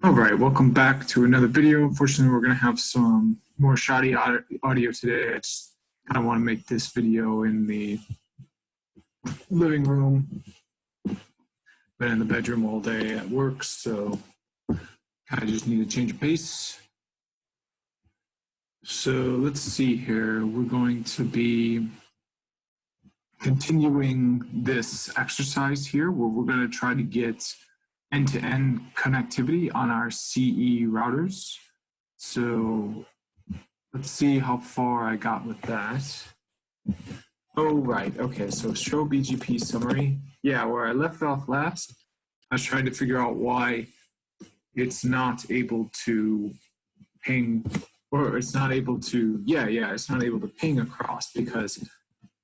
All right, welcome back to another video. Unfortunately, we're going to have some more shoddy audio today. I just kind of want to make this video in the living room. Been in the bedroom all day at work, so kind of just need to change of pace. So let's see here. We're going to be continuing this exercise here where we're going to try to get end-to-end connectivity on our CE routers. So let's see how far I got with that. Oh, right. Okay, so show BGP summary. Yeah, where I left off last, I was trying to figure out why it's not able to ping, or it's not able to, it's not able to ping across, because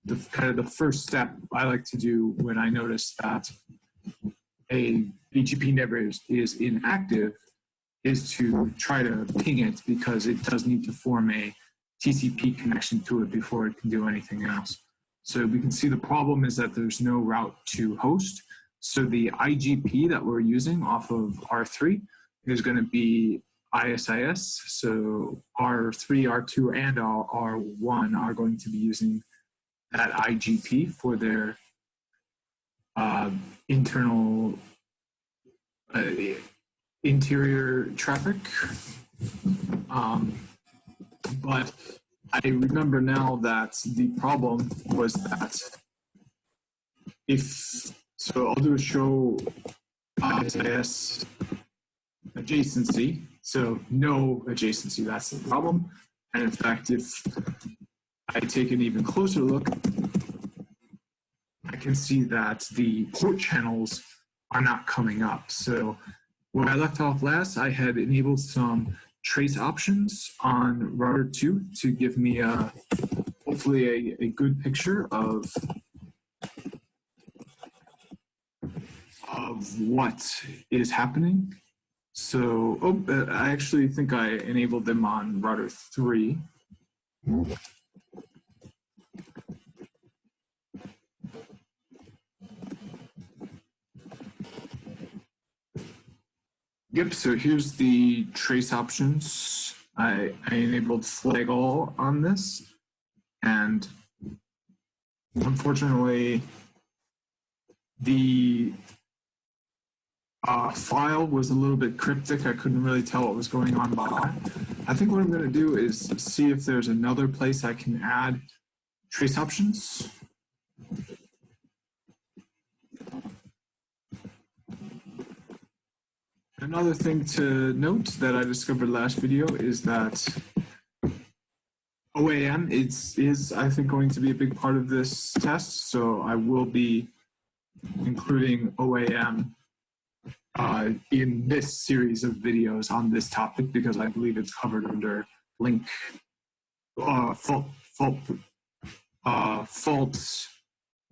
the kind of the first step I like to do when I notice that a BGP network is inactive is to try to ping it, because it does need to form a TCP connection to it before it can do anything else. So we can see the problem is that there's no route to host. So the IGP that we're using off of R3 is going to be ISIS. So R3, R2, and R1 are going to be using that IGP for their internal interior traffic. But I remember now that the problem was that so I'll do a show ISIS adjacency. So no adjacency, that's the problem. And in fact, if I take an even closer look, I can see that the port channels are not coming up. So where I left off last, I had enabled some trace options on router 2 to give me hopefully a good picture of what is happening. So I actually think I enabled them on router 3. Yep, so here's the trace options. I enabled flag all on this, and unfortunately the file was a little bit cryptic. I couldn't really tell what was going on by. I think what I'm going to do is see if there's another place I can add trace options. Another thing to note that I discovered last video is that OAM is I think going to be a big part of this test, so I will be including OAM in this series of videos on this topic, because I believe it's covered under link fault,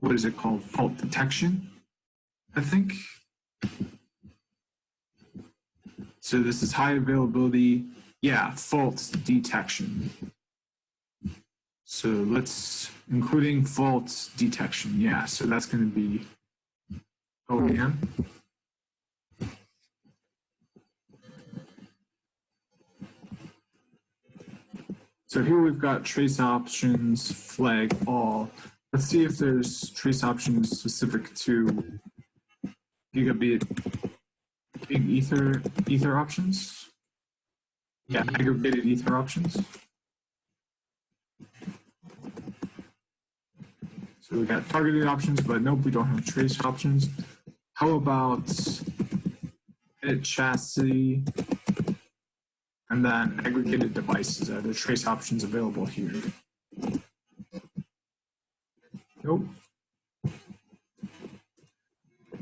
what is it called? Fault detection, I think. So this is high availability, fault detection. So including fault detection, so that's going to be OAM. So here we've got trace options, flag all. Let's see if there's trace options specific to gigabit big ether options. Yeah, aggregated ether options. So we got targeted options, but nope, we don't have trace options. How about edit chassis? And then aggregated devices. Are there trace options available here? Nope.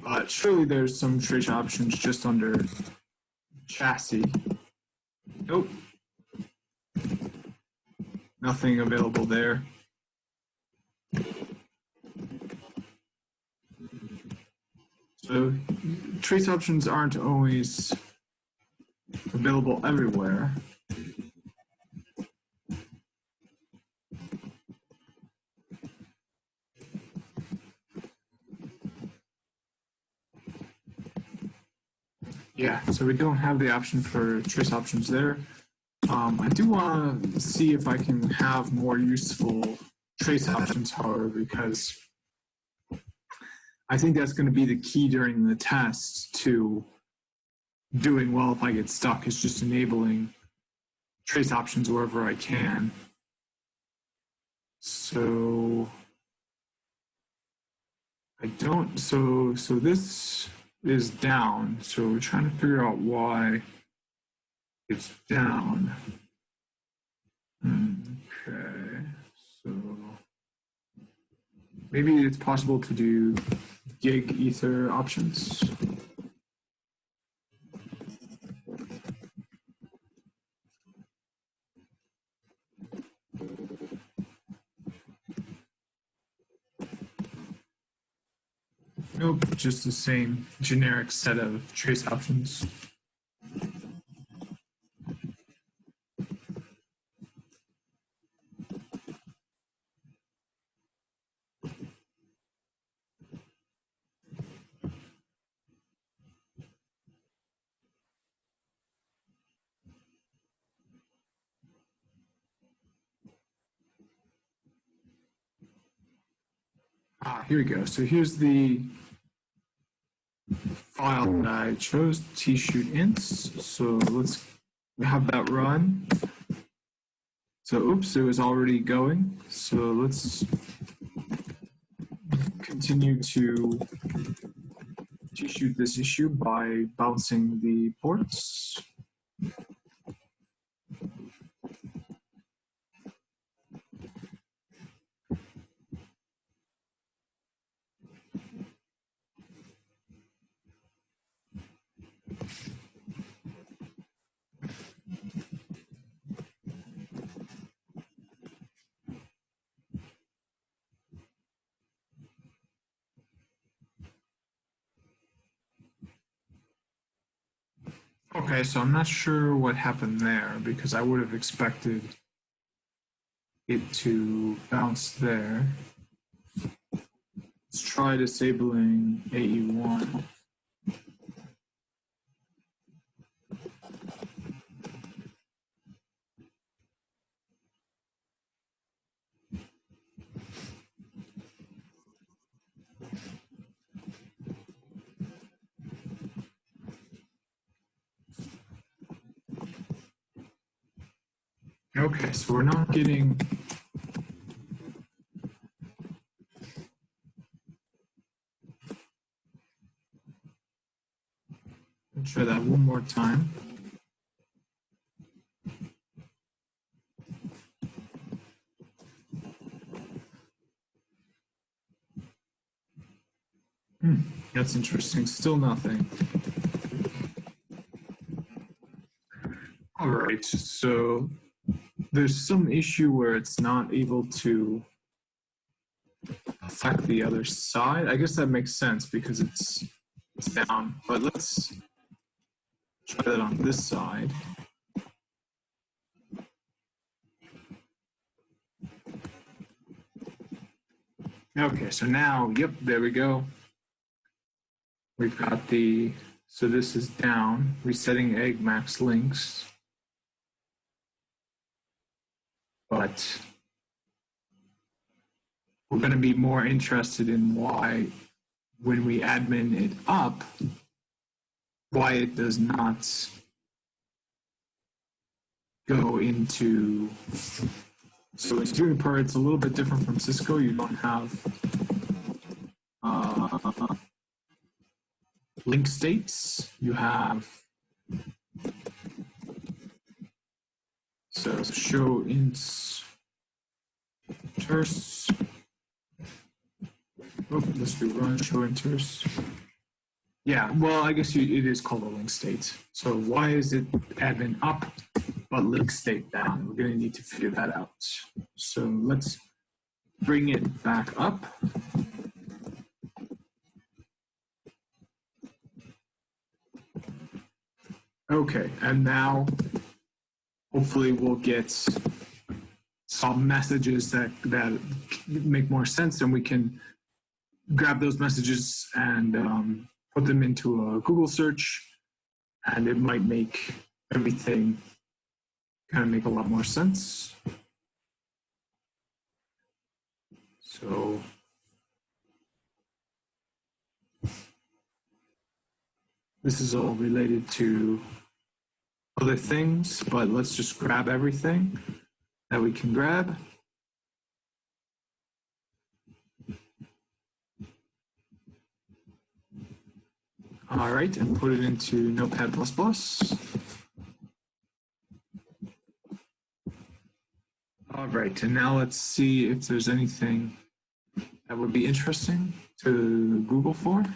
But surely there's some trace options just under chassis. Nope. Nothing available there. So trace options aren't always available everywhere. Yeah, so we don't have the option for trace options there. I do want to see if I can have more useful trace options, however, because I think that's going to be the key during the test to doing well if I get stuck, is just enabling trace options wherever I can. So I don't, so this is down. So we're trying to figure out why it's down. Okay, so maybe it's possible to do gig ether options. Nope, just the same generic set of trace options. Here we go. So here's the file that I chose, tshoot ints. So let's have that run. So oops, it was already going. So let's continue to tshoot this issue by bouncing the ports. Okay, so I'm not sure what happened there because I would have expected it to bounce there. Let's try disabling AE1. Okay, so we're not getting. Let's try that one more time. That's interesting. Still nothing. All right, so there's some issue where it's not able to affect the other side. I guess that makes sense because it's down, but let's try that on this side. Okay, so now, yep, there we go. We've got the, so this is down, resetting EggMap links. But we're going to be more interested in why, when we admin it up, why it does not go into. So in Juniper, it's a little bit different from Cisco. You don't have link states. You have so show ints terse. Oh, let's do run show inters. Yeah, well, I guess it is called a link state. So why is it admin up but link state down? We're going to need to figure that out. So let's bring it back up. Okay, and now hopefully we'll get some messages that make more sense, and we can grab those messages and put them into a Google search and it might make everything kind of make a lot more sense. So this is all related to other things, but let's just grab everything that we can grab. All right, and put it into Notepad++. All right, and now let's see if there's anything that would be interesting to Google for.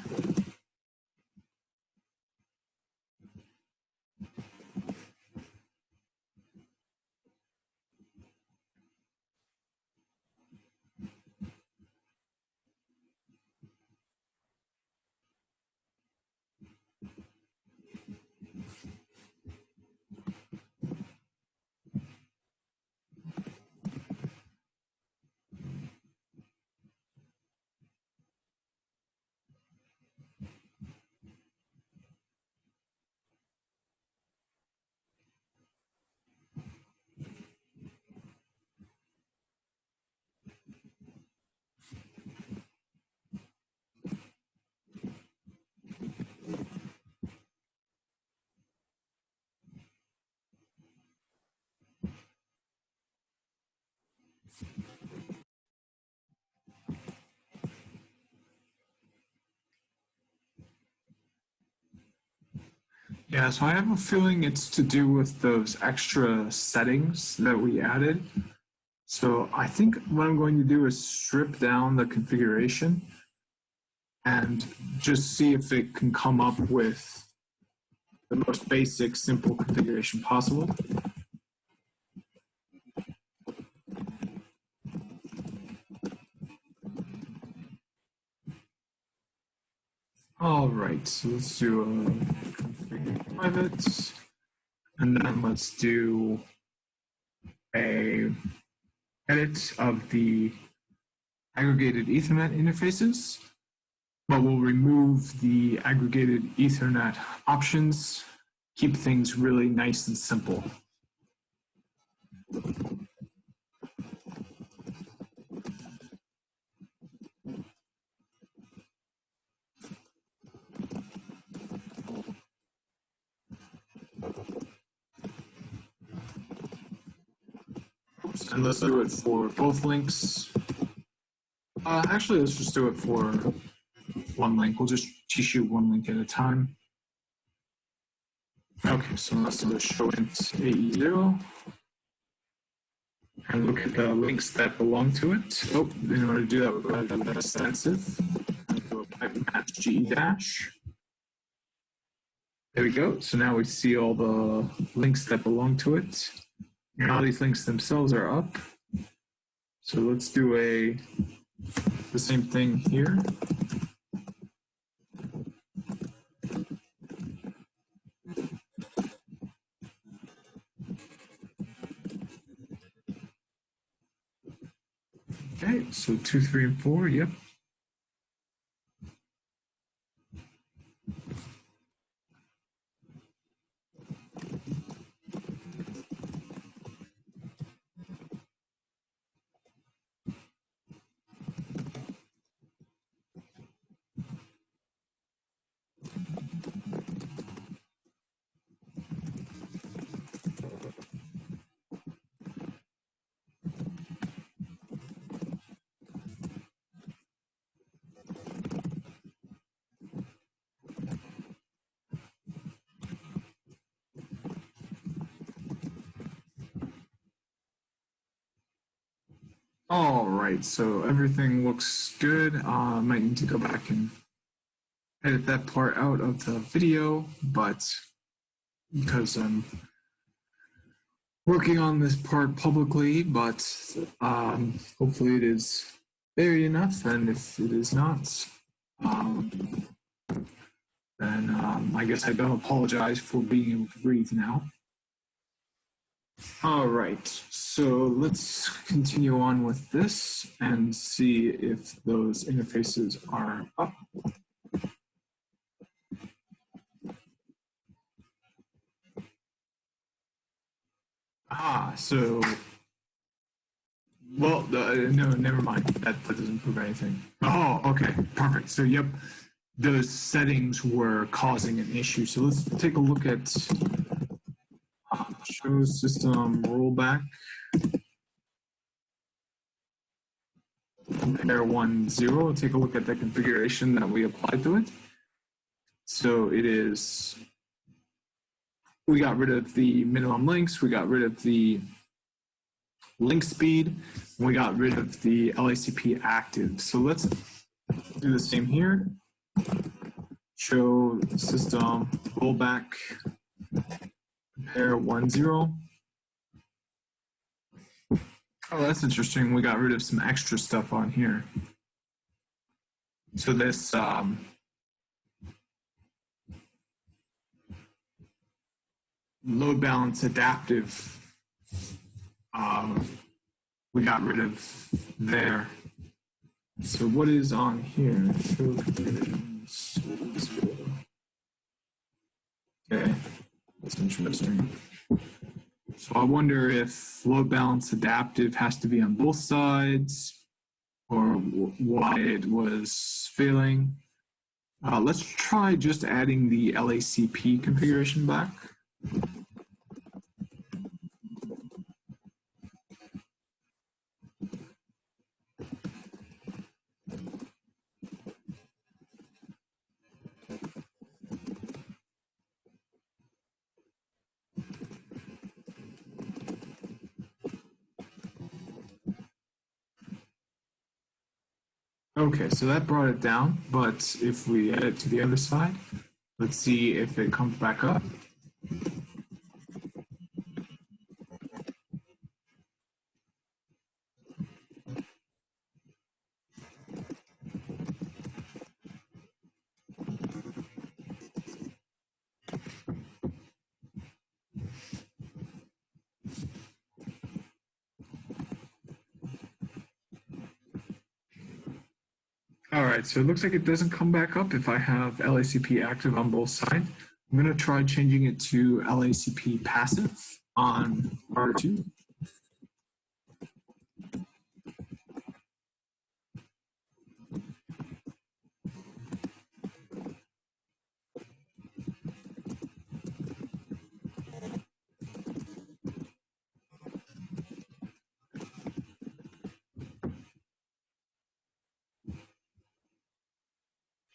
Yeah, so I have a feeling it's to do with those extra settings that we added. So I think what I'm going to do is strip down the configuration and just see if it can come up with the most basic, simple configuration possible. All right, so let's do a configure private, and then let's do a edit of the aggregated Ethernet interfaces, but we'll remove the aggregated Ethernet options, keep things really nice and simple. And let's do it for both links. Actually, let's just do it for one link. We'll just shoot one link at a time. Okay, so let's do a show int AE0 and look at the links that belong to it. Oh, in order to do that, we're going to do that extensive. Do a pipe match GE dash. There we go. So now we see all the links that belong to it. And all these links themselves are up. So let's do the same thing here. Okay, so 2, 3, and 4, yep. All right, so everything looks good. I might need to go back and edit that part out of the video, but because I'm working on this part publicly, but hopefully it is varied enough, and if it is not, then I guess I don't apologize for being able to breathe now. All right, so let's continue on with this and see if those interfaces are up. So, well, no, never mind. That doesn't prove anything. Oh, okay, perfect. So, yep, those settings were causing an issue. So let's take a look at show system rollback. Compare 1.0. Take a look at the configuration that we applied to it. So it is, we got rid of the minimum links, we got rid of the link speed, we got rid of the LACP active. So let's do the same here. Show system rollback, compare 1.0. Oh, that's interesting. We got rid of some extra stuff on here. So this load balance adaptive, we got rid of there. So what is on here? Show configurations. Okay, that's interesting. So I wonder if load balance adaptive has to be on both sides or why it was failing. Let's try just adding the LACP configuration back. Okay, so that brought it down, but if we add it to the other side, let's see if it comes back up. All right, so it looks like it doesn't come back up if I have LACP active on both sides. I'm going to try changing it to LACP passive on router 2.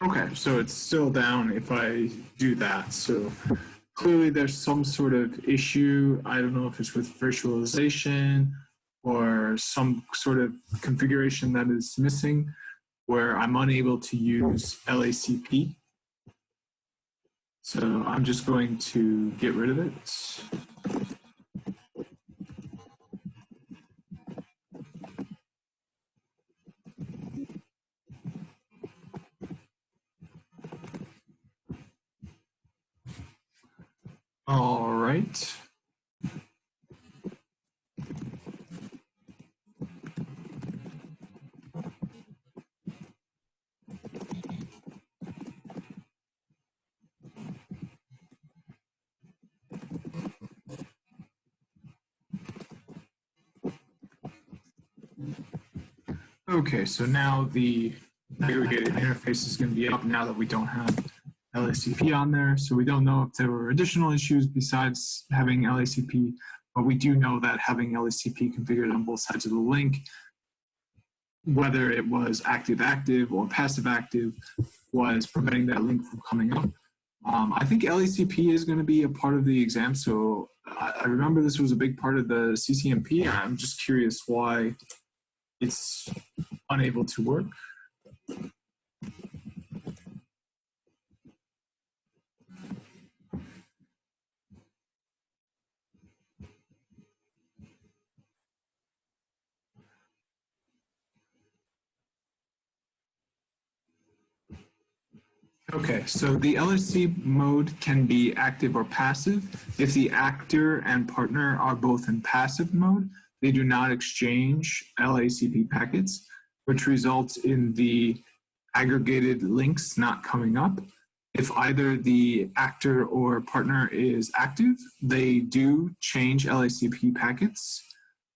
Okay, so it's still down if I do that. So clearly there's some sort of issue. I don't know if it's with virtualization or some sort of configuration that is missing where I'm unable to use LACP. So I'm just going to get rid of it. All right. Okay, so now the aggregated interface is going to be up now that we don't have LACP on there. So we don't know if there were additional issues besides having LACP, but we do know that having LACP configured on both sides of the link, whether it was active-active or passive-active, was preventing that link from coming up. I think LACP is going to be a part of the exam. So I remember this was a big part of the CCNP. I'm just curious why it's unable to work. Okay, so the LSC mode can be active or passive. If the actor and partner are both in passive mode, they do not exchange LACP packets, which results in the aggregated links not coming up. if either the actor or partner is active, they do change LACP packets.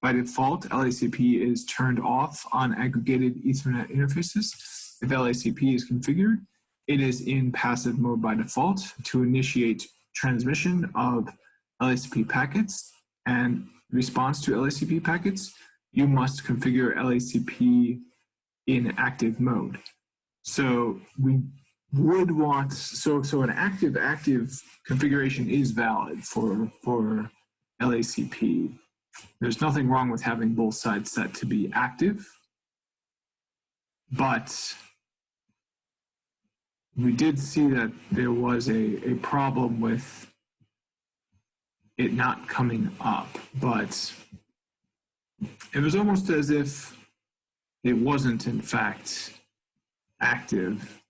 By default, LACP is turned off on aggregated Ethernet interfaces. If LACP is configured, it is in passive mode by default to initiate transmission of LACP packets and response to LACP packets. You must configure LACP in active mode. So we would want, so an active configuration is valid for LACP. There's nothing wrong with having both sides set to be active, but we did see that there was a problem with it not coming up, but it was almost as if it wasn't in fact active.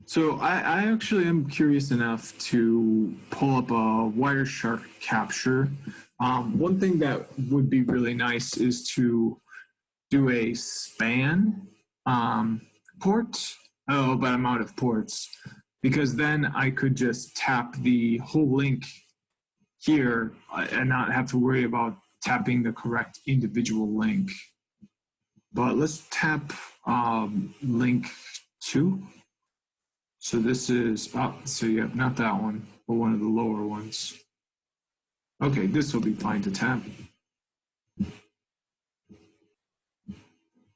So I actually am curious enough to pull up a Wireshark Capture. One thing that would be really nice is to do a span port. Oh, but I'm out of ports, because then I could just tap the whole link here and not have to worry about tapping the correct individual link. But let's tap link 2. So this is, so yeah, not that one, but one of the lower ones. Okay, this will be fine to tap.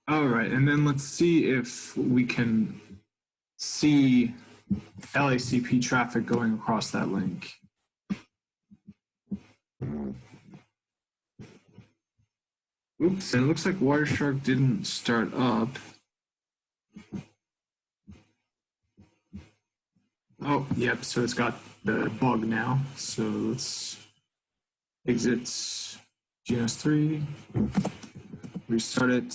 All right, and then let's see if we can see LACP traffic going across that link. Oops, and it looks like Wireshark didn't start up. Oh, yep, so it's got the bug now. So let's exit GNS3, restart it.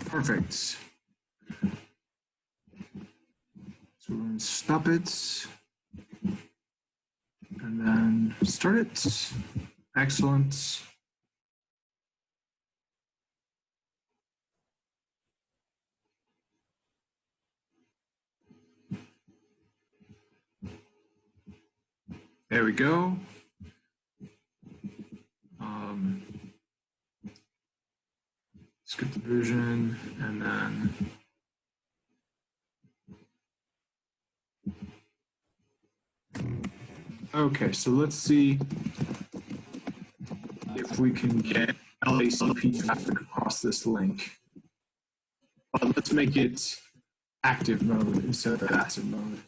Perfect. So we're going to stop it and then start it. Excellent. There we go. Skip the version and then okay, so let's see if we can get LACP traffic across this link. But let's make it active mode instead of passive mode.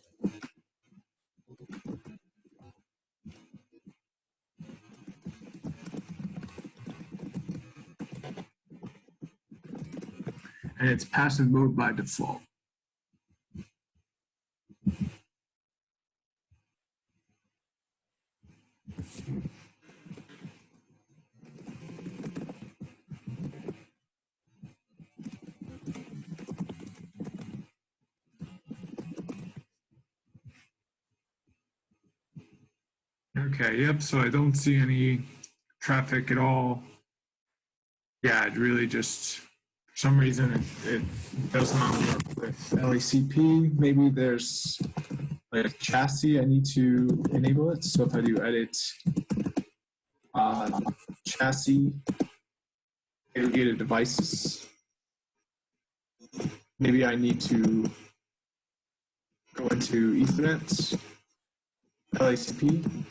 And it's passive mode by default. Okay, yep, so I don't see any traffic at all. Yeah, it really just, for some reason, it does not work with LACP. Maybe there's like a chassis I need to enable it. So if I do edit chassis, aggregated devices, maybe I need to go into Ethernet, LACP.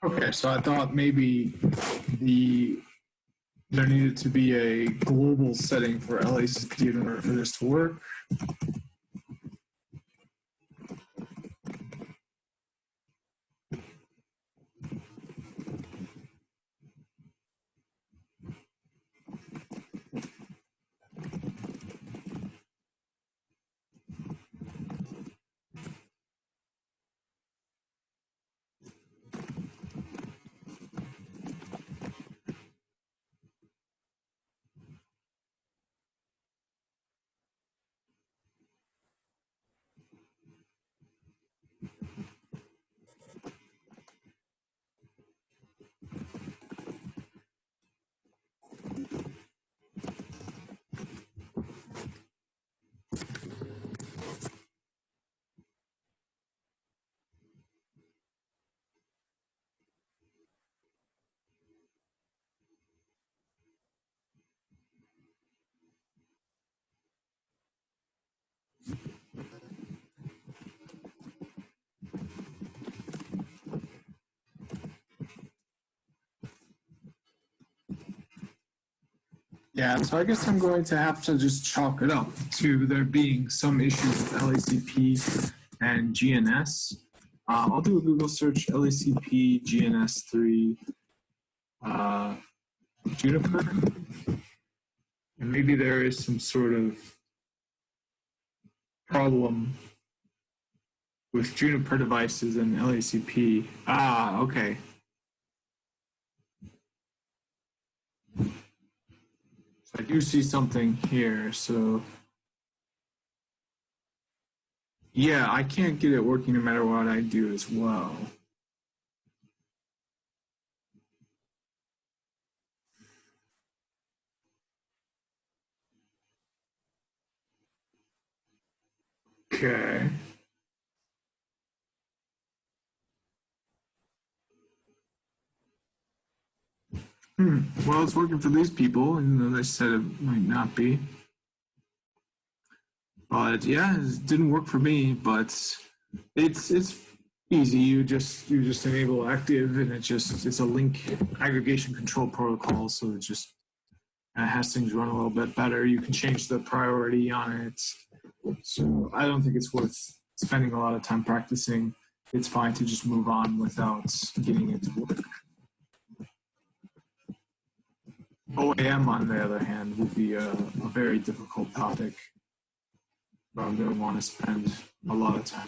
Okay, so I thought maybe there needed to be a global setting for LACP in order for this to work. Yeah, so I guess I'm going to have to just chalk it up to there being some issues with LACP and GNS. I'll do a Google search LACP GNS3 Juniper, and maybe there is some sort of problem with Juniper devices and LACP. Ah, okay. So I do see something here. So yeah, I can't get it working no matter what I do as well. Okay. Well, it's working for these people, even though they said it might not be. But yeah, it didn't work for me. But it's easy. You just enable active, and it's a link aggregation control protocol. So it just has things run a little bit better. You can change the priority on it. So I don't think it's worth spending a lot of time practicing. It's fine to just move on without getting it to work. OAM, on the other hand, would be a very difficult topic. But I'm going to want to spend a lot of time.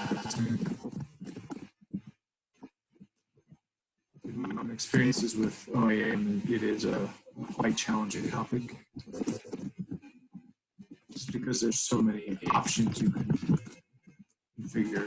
Experiences with OAM, it is a quite challenging topic. Just because there's so many options you can configure.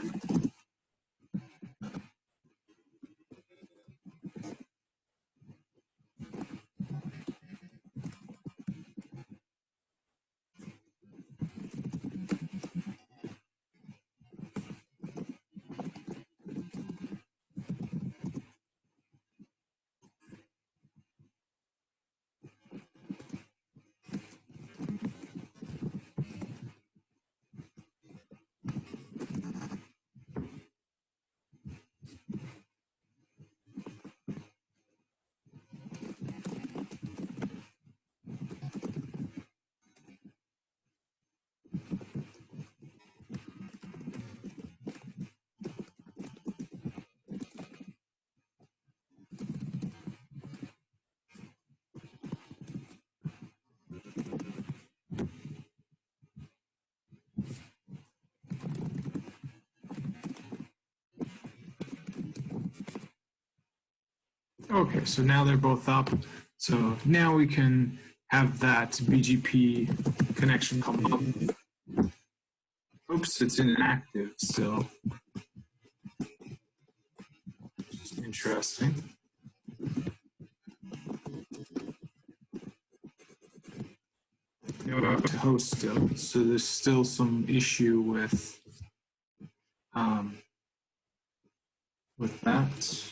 Okay, so now they're both up. So now we can have that BGP connection come up. Oops, it's inactive still. Interesting. Now we're up to host still. So there's still some issue with that.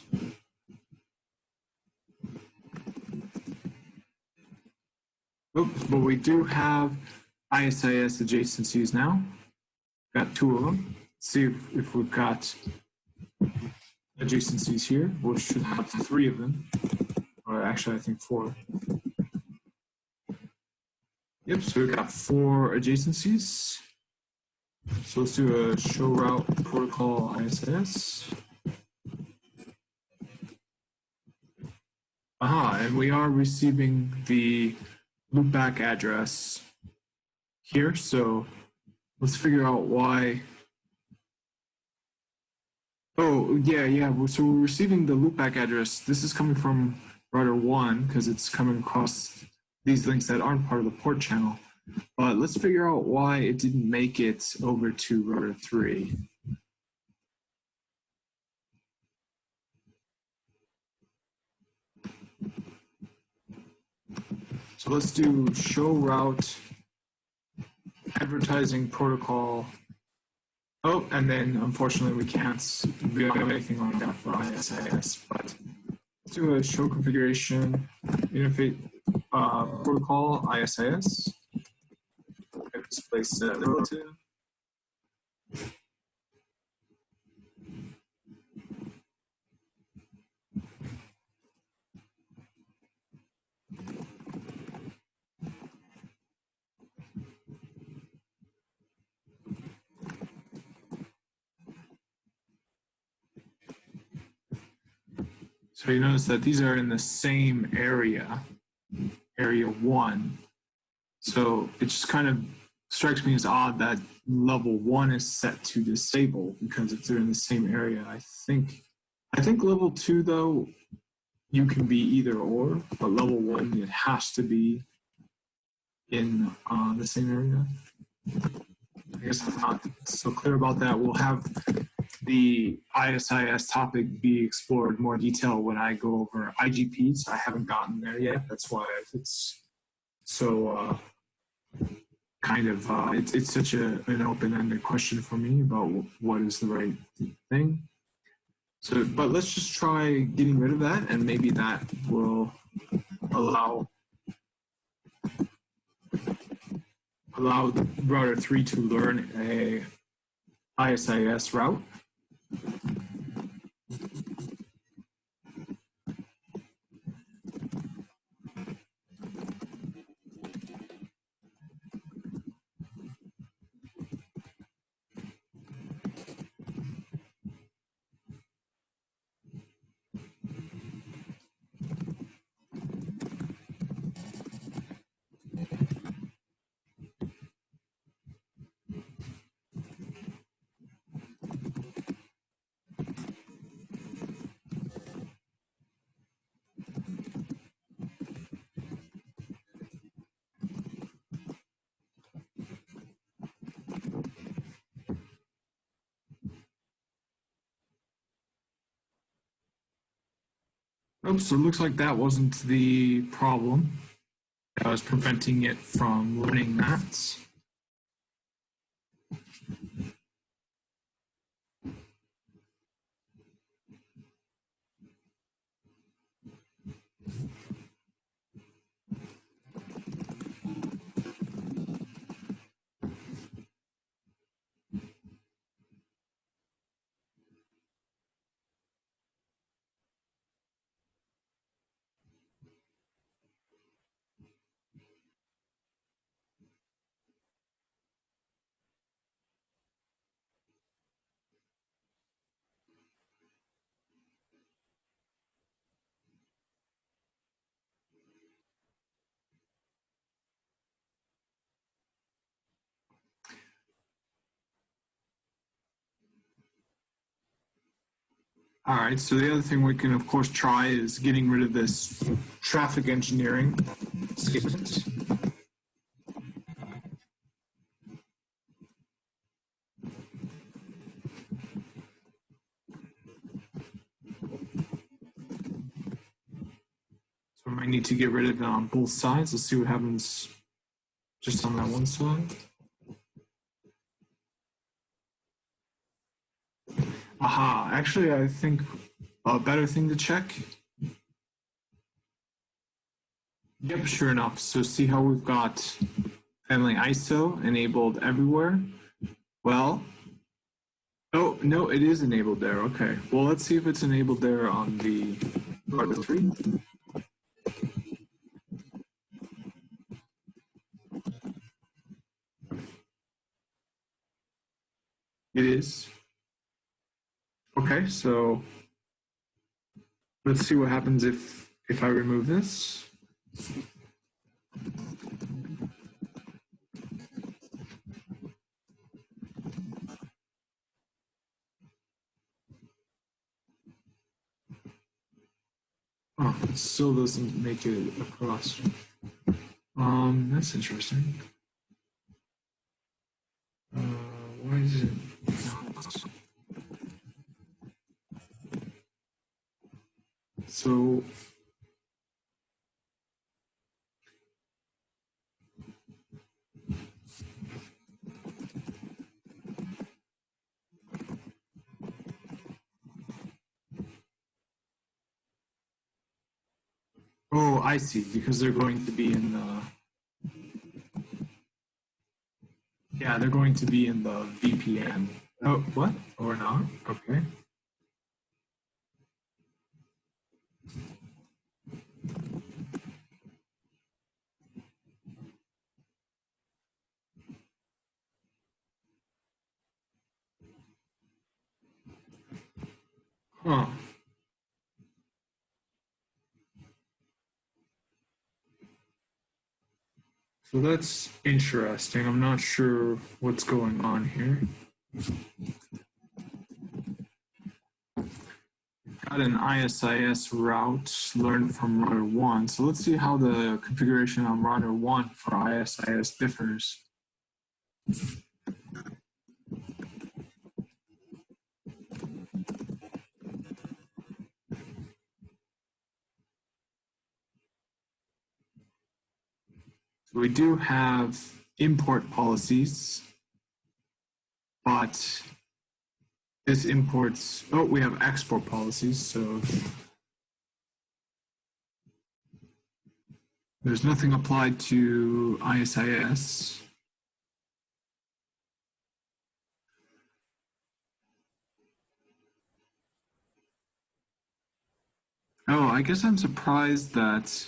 Oops, but we do have ISIS adjacencies now. Got two of them. See if we've got adjacencies here, which should have 3 of them, or actually I think 4. Yep, so we've got 4 adjacencies. So let's do a show route protocol ISIS. And we are receiving the loopback address here. So let's figure out why. Oh, yeah. So we're receiving the loopback address. This is coming from router 1 because it's coming across these links that aren't part of the port channel. But let's figure out why it didn't make it over to router 3. So let's do show route advertising protocol. Oh, and then unfortunately we don't have anything like that for ISIS, but let's do a show configuration interface protocol ISIS. Displace relative. So you notice that these are in the same area, area 1. So it just kind of strikes me as odd that level 1 is set to disable because if they're in the same area. I think level 2 though, you can be either or, but level 1 it has to be in the same area. I guess I'm not so clear about that. We'll have the ISIS topic be explored in more detail when I go over IGPs. I haven't gotten there yet. That's why it's so it's such an open-ended question for me about what is the right thing. So, but let's just try getting rid of that, and maybe that will allow the router 3 to learn a ISIS route. Oh, so it looks like that wasn't the problem that was preventing it from learning that. All right, so the other thing we can, of course, try is getting rid of this traffic engineering statement. So we might need to get rid of it on both sides. Let's see what happens just on that one side. Aha, actually, I think a better thing to check. Yep, sure enough. So see how we've got family ISO enabled everywhere? Well, Oh, no, it is enabled there. Okay. Well, let's see if it's enabled there on the router 3. It is. Okay, so let's see what happens if I remove this. Oh, it still doesn't make it across. That's interesting. Why is it not? So, oh, I see, because they're going to be in the, yeah, they're going to be in the VPN. Oh, what? Or not? Okay. Huh. So that's interesting. I'm not sure what's going on here. Got an ISIS route learned from router 1. So let's see how the configuration on router 1 for ISIS differs. So we do have import policies, but this imports, oh, we have export policies. So there's nothing applied to ISIS. Oh, I guess I'm surprised that,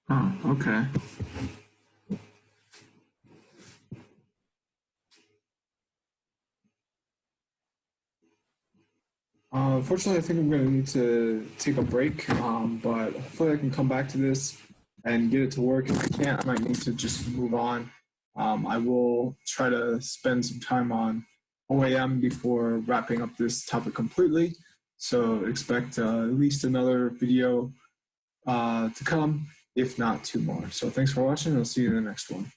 oh, okay. Unfortunately, I think I'm going to need to take a break, but hopefully I can come back to this and get it to work. If I can't, I might need to just move on. I will try to spend some time on OAM before wrapping up this topic completely. So expect at least another video to come, if not two more. So thanks for watching. I'll see you in the next one.